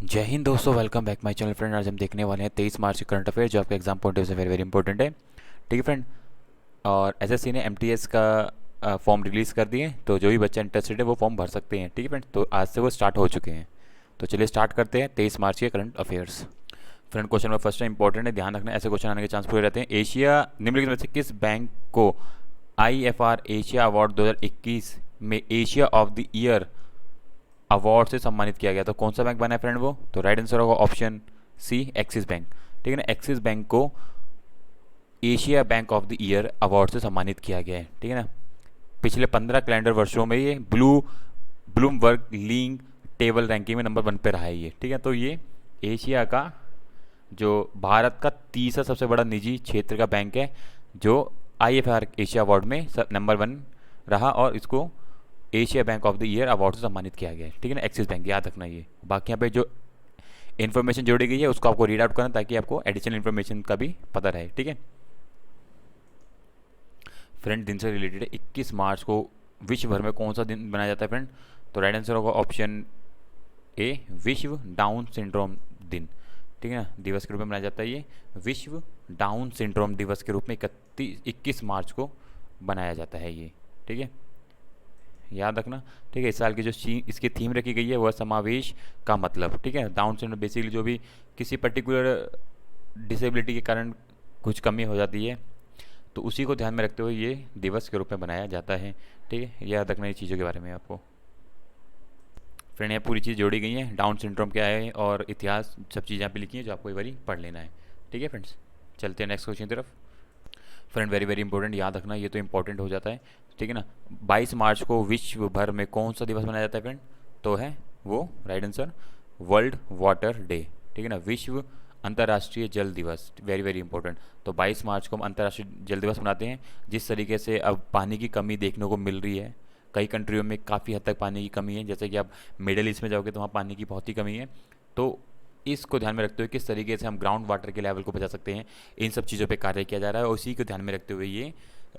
जय हिंद दोस्तों, welcome back my channel friend. आज हम देखने वाले हैं 23 मार्च के करंट अफेयर, जो आपके एग्जाम पॉइंट ऑफ से वेरी वेरी इंपॉर्टेंट है। ठीक है फ्रेंड। और एसएससी ने एमटीएस का फॉर्म रिलीज़ कर दिए, तो जो भी बच्चा इंटरेस्टेड है वो फॉर्म भर सकते हैं। ठीक है फ्रेंड, तो आज से वो स्टार्ट हो चुके हैं। तो चलिए स्टार्ट करते हैं 23 मार्च के current affairs. Friend, question number first है, इंपॉर्टेंट है, ध्यान रखना, ऐसे क्वेश्चन आने के चांस पूरे रहते हैं। एशिया निम्नलिखित में से किस बैंक को आईएफआर एशिया अवार्ड 2021 में Asia of the year award से सम्मानित किया गया? तो कौन सा बैंक बना है फ्रेंड वो? तो राइट आंसर होगा ऑप्शन सी, एक्सिस बैंक। ठीक है ना, एक्सिस बैंक को Asia bank of the year award से सम्मानित किया गया है। ठीक है ना, पिछले 15 कैलेंडर वर्षों में ये ब्लूमबर्ग लीग टेबल रैंकिंग में नंबर 1 पे रहा है ये। ठीक है, तो ये एशिया का, जो भारत का तीसरा सबसे बड़ा निजी क्षेत्र का बैंक है, जो आईएफआर एशिया अवार्ड में नंबर 1 रहा, और इसको Asia bank of the year award से सम्मानित किया गया है। ठीक है ना, एक्सिस बैंक, याद रखना ये। बाकी यहाँ पे जो इन्फॉर्मेशन जोड़ी गई है उसको आपको रीड आउट करना, ताकि आपको एडिशनल इन्फॉर्मेशन का भी पता रहे। ठीक है फ्रेंड, दिन से रिलेटेड है, 21 मार्च को विश्व भर में कौन सा दिन मनाया जाता है फ्रेंड? तो राइट आंसर होगा ऑप्शन ए, विश्व डाउन सिंड्रोम दिन। ठीक है ना, दिवस के रूप में मनाया जाता है ये। विश्व डाउन सिंड्रोम दिवस के रूप में 21 मार्च को बनाया जाता है ये। ठीक है, याद रखना। ठीक है, इस साल की जो इसकी थीम रखी गई है वह समावेश का मतलब। ठीक है, डाउन सिंड्रोम बेसिकली जो भी किसी पर्टिकुलर डिसेबिलिटी के कारण कुछ कमी हो जाती है, तो उसी को ध्यान में रखते हुए ये दिवस के रूप में बनाया जाता है। ठीक है, याद रखना ये चीज़ों के बारे में आपको। फ्रेंड, यहाँ पूरी चीज़ जोड़ी गई है, डाउन सिंड्रोम क्या है और इतिहास, सब चीज़ यहाँ पे लिखी है, जो आपको एक बारी पढ़ लेना है। ठीक है फ्रेंड्स, चलते हैं नेक्स्ट क्वेश्चन की तरफ। फ्रेंड, वेरी वेरी इंपॉर्टेंट, याद रखना, ये तो इंपॉर्टेंट हो जाता है। ठीक है ना, 22 मार्च को विश्व भर में कौन सा दिवस मनाया जाता है फ्रेंड? तो है वो right answer world water day. ठीक है ना, विश्व अंतर्राष्ट्रीय जल दिवस, वेरी वेरी इंपॉर्टेंट। तो 22 मार्च को हम अंतर्राष्ट्रीय जल दिवस मनाते हैं। जिस तरीके से अब पानी की कमी देखने को मिल रही है, कई कंट्रियों में काफ़ी हद तक पानी की कमी है, जैसे कि आप मिडिल ईस्ट में जाओगे तो वहाँ पानी की बहुत ही कमी है। तो इसको ध्यान में रखते हुए किस तरीके से हम ग्राउंड वाटर के लेवल को बचा सकते हैं, इन सब चीज़ों पे कार्य किया जा रहा है, और उसी को ध्यान में रखते हुए ये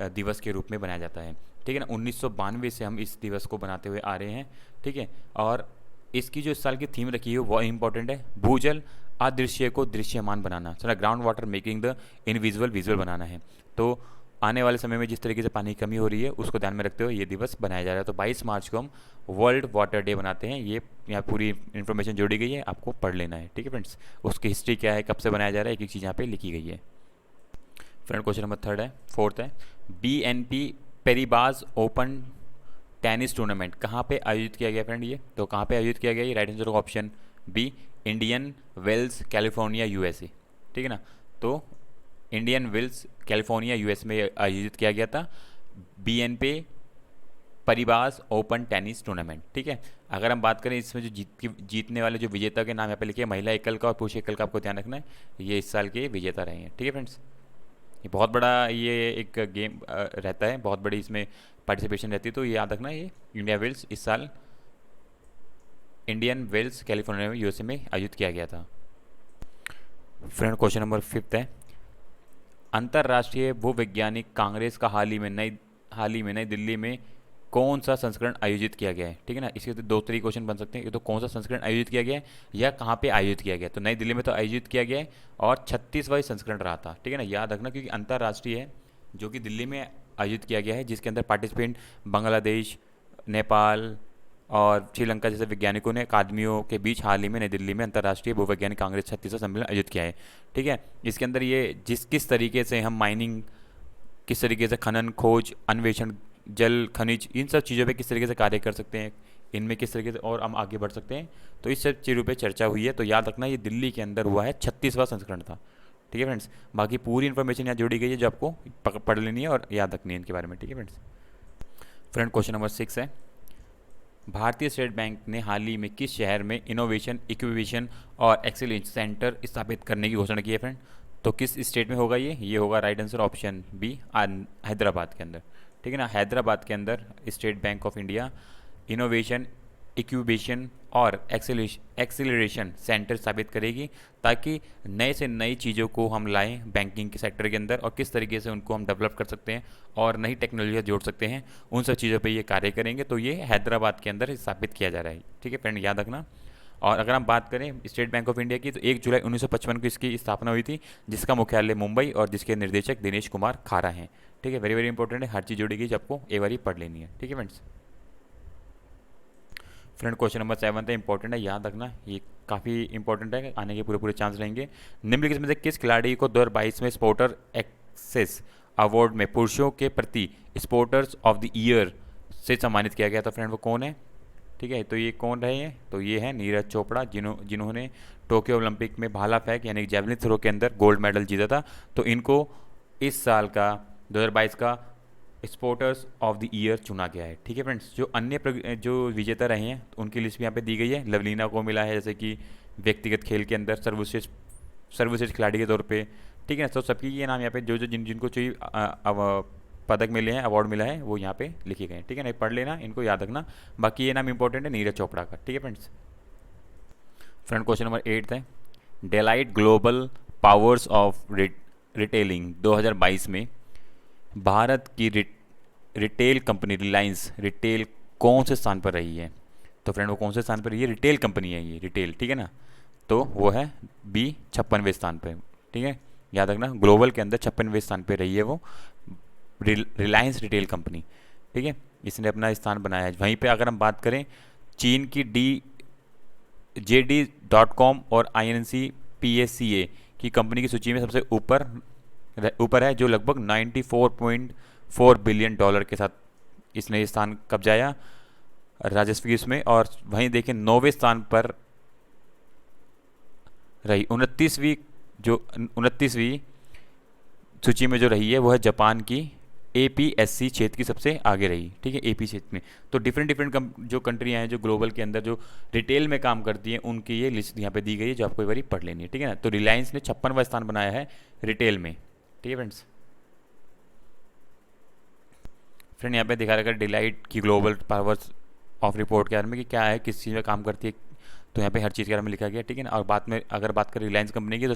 दिवस के रूप में बनाया जाता है। ठीक है ना, 1992 से हम इस दिवस को बनाते हुए आ रहे हैं। ठीक है, और इसकी जो इस साल की थीम रखी है वो इंपॉर्टेंट है, भूजल अदृश्य को दृश्यमान बनाना, ground water making the invisible visual बनाना है। तो आने वाले समय में जिस तरीके से पानी की कमी हो रही है उसको ध्यान में रखते हुए ये दिवस बनाया जा रहा है। तो 22 मार्च को हम वर्ल्ड वाटर डे बनाते हैं। ये यहाँ पूरी इन्फॉर्मेशन जोड़ी गई है, आपको पढ़ लेना है। ठीक है फ्रेंड्स, उसकी हिस्ट्री क्या है, कब से बनाया जा रहा है, एक एक चीज़ यहाँ पे लिखी गई है। फ्रेंड, क्वेश्चन नंबर थर्ड है, फोर्थ है, बीएनपी पेरिबाज ओपन टेनिस टूर्नामेंट कहाँ पे आयोजित किया गया फ्रेंड? ये तो कहाँ पे आयोजित किया गया? ये राइट आंसर होगा option B, Indian Wells California USA. ठीक है ना, तो इंडियन वेल्स कैलिफोर्निया यूएस में आयोजित किया गया था BNP Paribas open tennis tournament. ठीक है, अगर हम बात करें इसमें जो जीतने वाले जो विजेता के नाम यहाँ पे लिखे हैं, महिला एकल का और पुरुष एकल का आपको ध्यान रखना है, ये इस साल के विजेता रहे हैं। ठीक है फ्रेंड्स, ये बहुत बड़ा ये एक गेम रहता है, बहुत बड़ी इसमें पार्टिसिपेशन रहती है, तो ये याद रखना, ये इंडिया वेल्स इस साल इंडियन वेल्स कैलिफोर्निया में यूएसए में आयोजित किया गया था। फ्रेंड, क्वेश्चन नंबर फिफ्थ है, अंतर्राष्ट्रीय भूवैज्ञानिक कांग्रेस का हाल ही में नई दिल्ली में कौन सा संस्करण आयोजित किया गया है? ठीक है ना, इसके तो दो तरीके क्वेश्चन बन सकते हैं, ये तो कौन सा संस्करण आयोजित किया गया है या कहाँ पे आयोजित किया गया है। तो नई दिल्ली में तो आयोजित किया गया है, और 36वां संस्करण रहा था। ठीक है ना, याद रखना, क्योंकि अंतर्राष्ट्रीय है, जो कि दिल्ली में आयोजित किया गया है, जिसके अंदर पार्टिसिपेंट बांग्लादेश, नेपाल और श्रीलंका जैसे वैज्ञानिकों ने अकादमियों के बीच हाल ही में नई दिल्ली में अंतर्राष्ट्रीय भूवैज्ञानिक कांग्रेस 36वां सम्मेलन आयोजित किया है। ठीक है, इसके अंदर ये किस तरीके से हम माइनिंग, किस तरीके से खनन खोज अन्वेषण, जल खनिज, इन सब चीज़ों पे किस तरीके से कार्य कर सकते हैं, इनमें किस तरीके से और हम आगे बढ़ सकते हैं, तो इस सब चीज़ों पे चर्चा हुई है। तो याद रखना, ये दिल्ली के अंदर हुआ है, 36वां संस्करण था। ठीक है फ्रेंड्स, बाकी पूरी इन्फॉर्मेशन यहाँ जोड़ी गई है, जो आपको पढ़ लेनी है और याद रखनी है इनके बारे में। ठीक है फ्रेंड्स। फ्रेंड, क्वेश्चन नंबर 6 है, भारतीय स्टेट बैंक ने हाल ही में किस शहर में इनोवेशन इक्विवेशन और एक्सीलेंस सेंटर स्थापित करने की घोषणा की है फ्रेंड? तो किस स्टेट में होगा ये होगा right answer option B, Hyderabad के अंदर। ठीक है ना, हैदराबाद के अंदर State Bank of India innovation incubation और एक्सेलरेशन सेंटर स्थापित करेगी, ताकि नए से नई चीज़ों को हम लाएं बैंकिंग के सेक्टर के अंदर, और किस तरीके से उनको हम डेवलप कर सकते हैं और नई टेक्नोलॉजी जोड़ सकते हैं, उन सब चीज़ों पे ये कार्य करेंगे। तो ये हैदराबाद के अंदर स्थापित किया जा रहा है। ठीक है फ्रेंड, याद रखना। और अगर हम बात करें स्टेट बैंक ऑफ इंडिया की, तो 1 जुलाई 1955 को इसकी स्थापना हुई थी, जिसका मुख्यालय मुंबई और जिसके निर्देशक दिनेश कुमार खारा हैं। ठीक है, वेरी वेरी इंपॉर्टेंट है, हर चीज़ जोड़ी गई, आपको एक बार पढ़ लेनी है। ठीक है फ्रेंड्स। फ्रेंड क्वेश्चन नंबर 7 है, इंपॉर्टेंट है, याद रखना, ये काफ़ी इंपॉर्टेंट है, आने के पूरे पूरे चांस रहेंगे। निम्नलिखित में से किस खिलाड़ी को 2022 में स्पोर्टर एक्सेस अवार्ड में पुरुषों के प्रति स्पोर्टर्स ऑफ द ईयर से सम्मानित किया गया? तो फ्रेंड वो कौन है? ठीक है, तो ये कौन रहे हैं? तो ये है नीरज चोपड़ा, जिन्होंने टोक्यो ओलंपिक में भाला फेंक यानी जेवलिन थ्रो के अंदर गोल्ड मेडल जीता था। तो इनको इस साल का 2022 का स्पोर्टर्स ऑफ द ईयर चुना गया है। ठीक है फ्रेंड्स, जो अन्य जो विजेता रहे हैं तो उनकी लिस्ट भी यहाँ पे दी गई है। लवलीना को मिला है जैसे कि व्यक्तिगत खेल के अंदर सर्वश्रेष्ठ खिलाड़ी के तौर पे। ठीक है, तो सबकी ये नाम यहाँ पे जो जो जिनको चाहिए पदक मिले हैं, अवार्ड मिला है, वो यहाँ पे लिखे गए हैं। ठीक है ना, पढ़ लेना, इनको याद रखना। बाकी ये नाम इंपॉर्टेंट है नीरज चोपड़ा का। ठीक है फ्रेंड्स। फ्रेंड क्वेश्चन नंबर 8 है, Deloitte global powers of retailing 2022 में भारत की रिटेल कंपनी रिलायंस रिटेल कौन से स्थान पर रही है? तो फ्रेंड वो कौन से स्थान पर रही है? रिटेल कंपनी है ये, रिटेल। ठीक है ना, तो वो है बी 56वें स्थान पर। ठीक है, याद रखना, ग्लोबल के अंदर 56वें स्थान पर रही है वो रिलायंस रिटेल कंपनी। ठीक है, इसने अपना स्थान बनाया है। वहीं पे अगर हम बात करें चीन की JD.com और INC PSCA की कंपनी की सूची में सबसे ऊपर है, जो लगभग 94.4 बिलियन डॉलर के साथ इसने ये स्थान कब्जाया राजस्व की उसमें। और वहीं देखें 9वें स्थान पर रही, 29वीं सूची में जो रही है वो है जापान की APSC क्षेत्र की सबसे आगे रही। ठीक है, AP क्षेत्र में। तो डिफरेंट जो कंट्रियां हैं जो ग्लोबल के अंदर जो रिटेल में काम करती हैं, उनकी ये लिस्ट यहाँ पे दी गई है, जो आपको एक बार पढ़ लेनी है। ठीक है ना, तो रिलायंस ने 56वां स्थान बनाया है रिटेल में। ठीक है फ्रेंड्स। फ्रेंड यहाँ पे दिखा रखा है डिलाइट की ग्लोबल पावर्स ऑफ रिपोर्ट के बारे में कि क्या है, किस चीज़ में काम करती है, तो यहाँ पे हर चीज़ के बारे में लिखा गया। ठीक है ना, और अगर बात करें रिलायंस कंपनी की, तो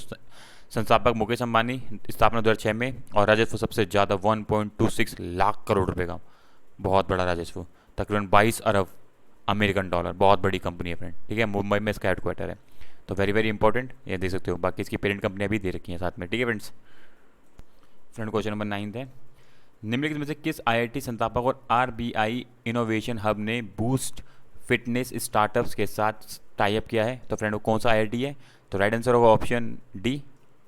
संस्थापक मुकेश अंबानी, स्थापना 2006 में, और राजस्व सबसे ज़्यादा 1.26 लाख करोड़ रुपए का, बहुत बड़ा राजस्व, तकरीबन 22 अरब अमेरिकन डॉलर, बहुत बड़ी कंपनी है फ्रेंड। ठीक है, मुंबई में इसका हेडक्वार्टर है, तो वेरी वेरी इंपॉर्टेंट, ये देख सकते हो। बाकी इसकी पेरेंट कंपनियाँ भी दे रखी हैं साथ में। ठीक है फ्रेंड्स। फ्रेंड क्वेश्चन नंबर 9 है, निम्नलिखित में से किस IIT संस्थापक और RBI इनोवेशन हब ने बूस्ट फिटनेस स्टार्टअप्स के साथ टाई अप किया है? तो फ्रेंड वो कौन सा IIT है? तो राइट आंसर होगा ऑप्शन डी,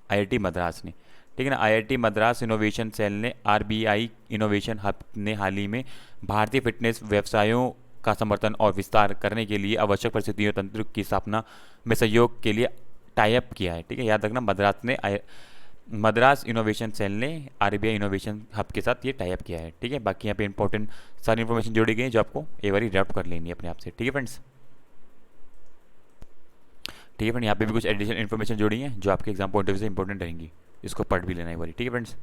IIT मद्रास ने। ठीक है ना, IIT मद्रास इनोवेशन सेल ने RBI इनोवेशन हब ने हाल ही में भारतीय फिटनेस व्यवसायों का समर्थन और विस्तार करने के लिए आवश्यक परिस्थितियों तंत्र की स्थापना में सहयोग के लिए टाई अप किया है। ठीक है, याद रखना, मद्रास इनोवेशन सेल ने RBI इनोवेशन हब के साथ ये टाई अप किया है। ठीक है, बाकी यहाँ पे इंपॉर्टेंट सारी इन्फॉर्मेशन जोड़ी गई है, जो आपको एक बार रैप कर लेनी है अपने आप से। ठीक है फ्रेंड्स। ठीक है फ्रेंड, यहाँ पे भी कुछ एडिशनल इन्फॉर्मेशन जोड़ी है जो आपके एग्जाम पॉइंट ऑफ व्यू से इंपॉर्टेंट रहेंगी, इसको पढ़ भी लेना एक बार। ठीक है फ्रेंड्स।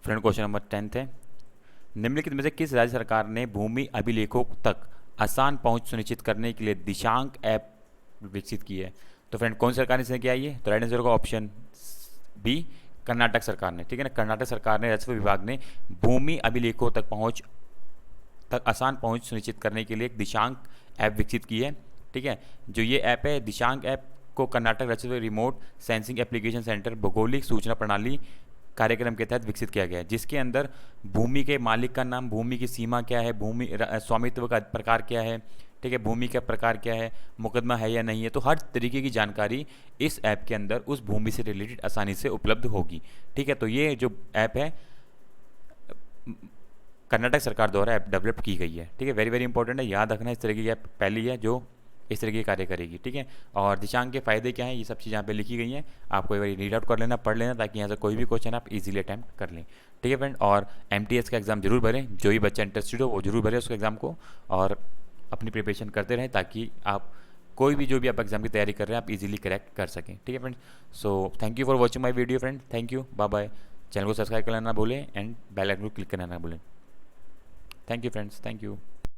फ्रेंड क्वेश्चन नंबर 10 है, निम्नलिखित में से किस राज्य सरकार ने भूमि अभिलेखों तक आसान पहुंच सुनिश्चित करने के लिए दिशांक ऐप विकसित की है? तो फ्रेंड कौन सी सरकार ने इसने किया ये? तो राइट आंसर होगा ऑप्शन बी, कर्नाटक सरकार ने। ठीक है ना, कर्नाटक सरकार ने राजस्व विभाग ने भूमि अभिलेखों तक आसान पहुंच सुनिश्चित करने के लिए एक दिशांक ऐप विकसित की है। ठीक है, जो ये ऐप है, दिशांक ऐप को कर्नाटक राजस्व रिमोट सेंसिंग एप्लीकेशन सेंटर भौगोलिक सूचना प्रणाली कार्यक्रम के तहत विकसित किया गया है, जिसके अंदर भूमि के मालिक का नाम, भूमि की सीमा क्या है, भूमि स्वामित्व का प्रकार क्या है, ठीक है, भूमि का प्रकार क्या है, मुकदमा है या नहीं है, तो हर तरीके की जानकारी इस ऐप के अंदर उस भूमि से रिलेटेड आसानी से उपलब्ध होगी। ठीक है, तो ये जो ऐप है कर्नाटक सरकार द्वारा ऐप डेवलप की गई है। ठीक है, वेरी वेरी इंपॉर्टेंट है, याद रखना, इस तरह की ऐप पहली है जो इस तरह की कार्य करेगी। ठीक है, और दिशांक के फायदे क्या हैं, ये सब चीज़ यहाँ पे लिखी गई हैं, आपको एक बार रीड आउट कर लेना, पढ़ लेना, ताकि यहाँ से कोई भी क्वेश्चन आप इजीली अटैम्प्ट कर लें। ठीक है फ्रेंड, और MTS का एग्जाम जरूर भरें, जो भी बच्चा इंटरेस्टेड हो वो जरूर भरे उसके एग्जाम को, और अपनी प्रिपरेशन करते रहें, ताकि आप कोई भी जो भी आप एग्जाम की तैयारी कर रहे हैं आप इजीली करेक्ट कर सकें। ठीक है friend, so thank you for watching my video friend, thank you, bye bye. Channel को सब्सक्राइब करना ना भूलें एंड बेल आइकन को क्लिक करना ना भूलें। Thank you friends, thank you.